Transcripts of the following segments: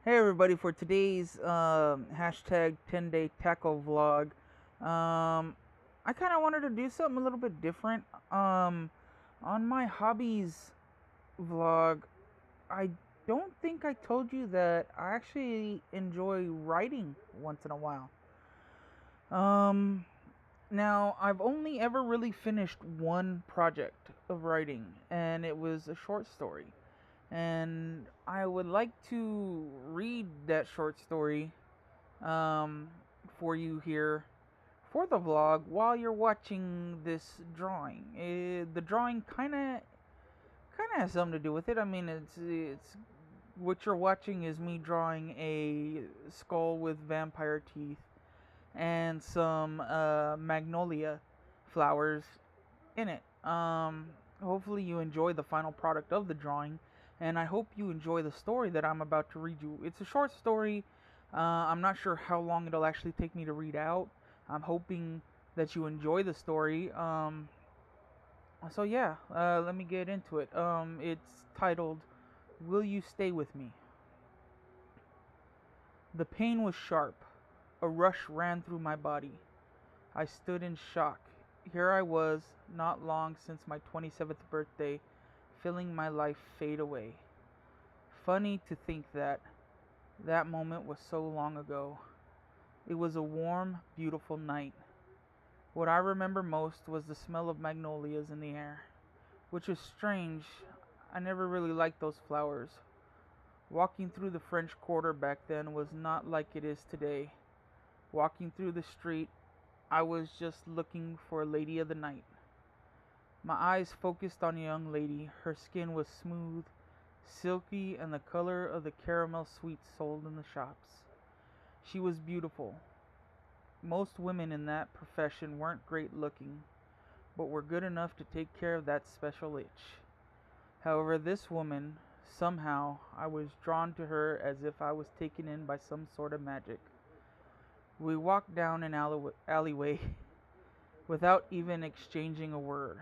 Hey everybody, for today's hashtag 10-day tackle vlog, I kind of wanted to do something a little bit different. On my hobbies vlog, I don't think I told you that I actually enjoy writing once in a while. Um, Now, I've only ever really finished one project of writing, and it was a short story. And I would like to read that short story um, for you here for the vlog while you're watching this drawing. The drawing kind of has something to do with it. I mean, it's what you're watching is me drawing a skull with vampire teeth and some magnolia flowers in it. Hopefully you enjoy the final product of the drawing, and I hope you enjoy the story that I'm about to read you. It's a short story. I'm not sure how long it'll actually take me to read out. I'm hoping that you enjoy the story. So yeah, let me get into it. It's titled "Will You Stay with Me?" The pain was sharp. A rush ran through my body. I stood in shock. Here I was, not long since my 27th birthday, feeling my life fade away. Funny to think that that moment was so long ago. It was a warm, beautiful night. What I remember most was the smell of magnolias in the air, which was strange. I never really liked those flowers. Walking through the French Quarter back then was not like it is today. Walking through the street, I was just looking for a lady of the night. My eyes focused on a young lady. Her skin was smooth, silky, and the color of the caramel sweets sold in the shops. She was beautiful. Most women in that profession weren't great looking, but were good enough to take care of that special itch. However, this woman, somehow, I was drawn to her as if I was taken in by some sort of magic. We walked down an alleyway without even exchanging a word.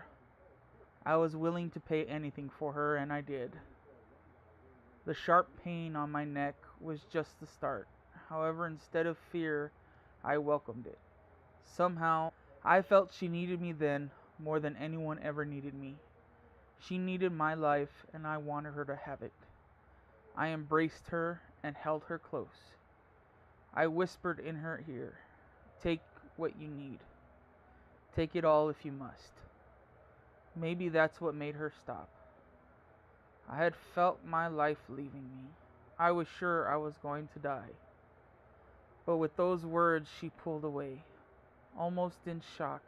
I was willing to pay anything for her, and I did. The sharp pain on my neck was just the start. However, instead of fear, I welcomed it. Somehow, I felt she needed me then more than anyone ever needed me. She needed my life, and I wanted her to have it. I embraced her and held her close. I whispered in her ear, "Take what you need. Take it all if you must." Maybe that's what made her stop. I had felt my life leaving me. I was sure I was going to die. But with those words, she pulled away. Almost in shock,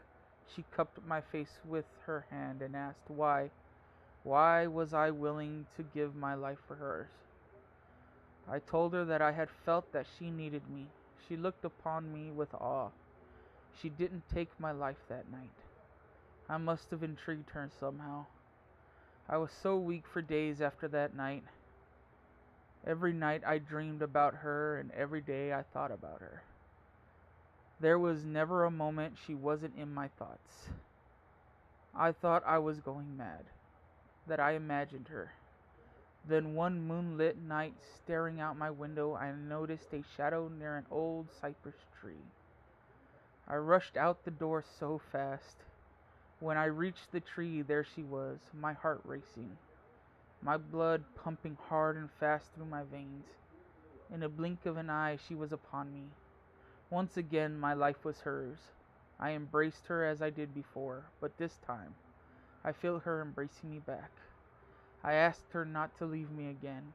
she cupped my face with her hand and asked why. Why was I willing to give my life for hers? I told her that I had felt that she needed me. She looked upon me with awe. She didn't take my life that night. I must have intrigued her somehow. I was so weak for days after that night. Every night I dreamed about her, and every day I thought about her. There was never a moment she wasn't in my thoughts. I thought I was going mad, that I imagined her. Then one moonlit night, staring out my window, I noticed a shadow near an old cypress tree. I rushed out the door so fast. When I reached the tree, there she was, my heart racing, my blood pumping hard and fast through my veins. In a blink of an eye, she was upon me. Once again, my life was hers. I embraced her as I did before, but this time, I felt her embracing me back. I asked her not to leave me again.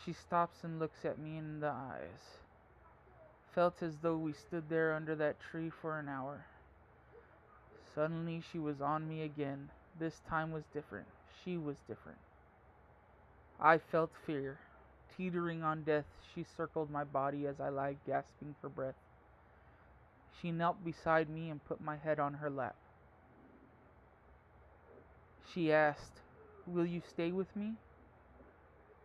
She stops and looks at me in the eyes. Felt as though we stood there under that tree for an hour. Suddenly she was on me again. This time was different. She was different. I felt fear. Teetering on death, she circled my body as I lay gasping for breath. She knelt beside me and put my head on her lap. She asked, "Will you stay with me?"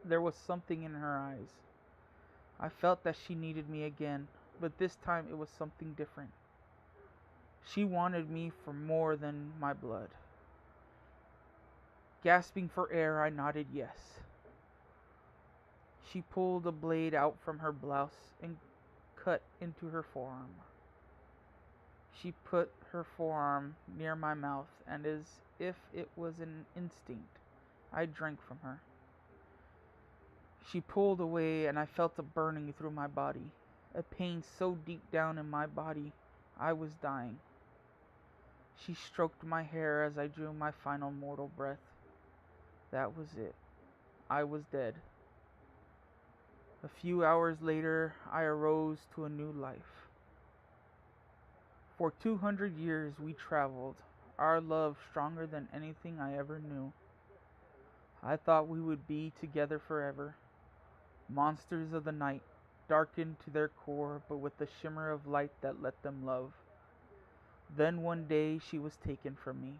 There was something in her eyes. I felt that she needed me again, but this time it was something different. She wanted me for more than my blood. Gasping for air, I nodded yes. She pulled a blade out from her blouse and cut into her forearm. She put her forearm near my mouth, and as if it was an instinct, I drank from her. She pulled away, and I felt a burning through my body, a pain so deep down in my body I was dying. She stroked my hair as I drew my final mortal breath. That was it. I was dead. A few hours later, I arose to a new life. For 200 years we traveled, our love stronger than anything I ever knew. I thought we would be together forever. Monsters of the night, darkened to their core, but with the shimmer of light that let them love. Then one day she was taken from me.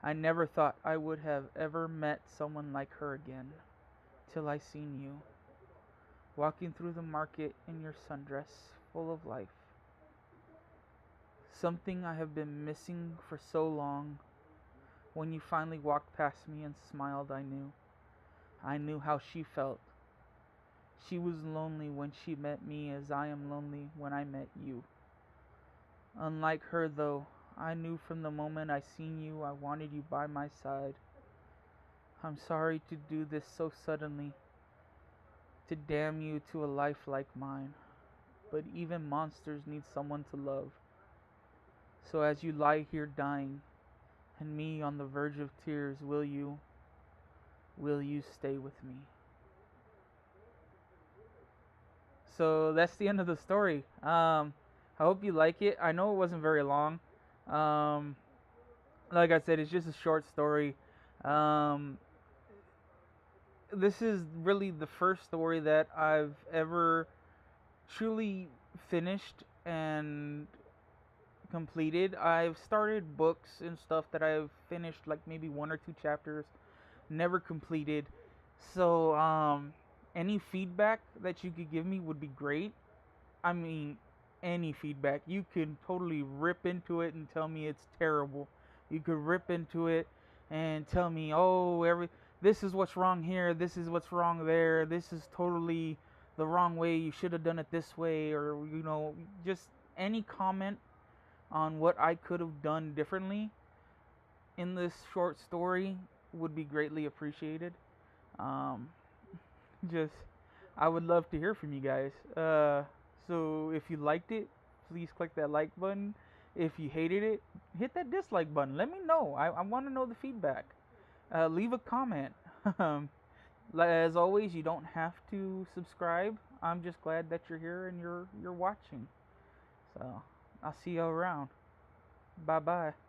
I never thought I would have ever met someone like her again, till I seen you, walking through the market in your sundress, full of life. Something I have been missing for so long. When you finally walked past me and smiled, I knew. I knew how she felt. She was lonely when she met me as I am lonely when I met you. Unlike her though, I knew from the moment I seen you I wanted you by my side. I'm sorry to do this so suddenly, to damn you to a life like mine. But even monsters need someone to love. So as you lie here dying, and me on the verge of tears, will you stay with me? So that's the end of the story. I hope you like it. I know it wasn't very long. Um, like I said, it's just a short story. Um, this is really the first story that I've ever truly finished and completed. I've started books and stuff that I've finished like maybe one or two chapters, never completed. So any feedback that you could give me would be great. I mean, any feedback. You can totally rip into it and tell me it's terrible. You could rip into it and tell me, "Oh, this is what's wrong here, this is what's wrong there. This is totally the wrong way. You should have done it this way," or just any comment on what I could have done differently in this short story would be greatly appreciated. Um, just I would love to hear from you guys. So if you liked it, please click that like button. If you hated it, hit that dislike button. Let me know. I want to know the feedback. Leave a comment. As always, you don't have to subscribe. I'm just glad that you're here and you're watching. So I'll see you around. Bye bye.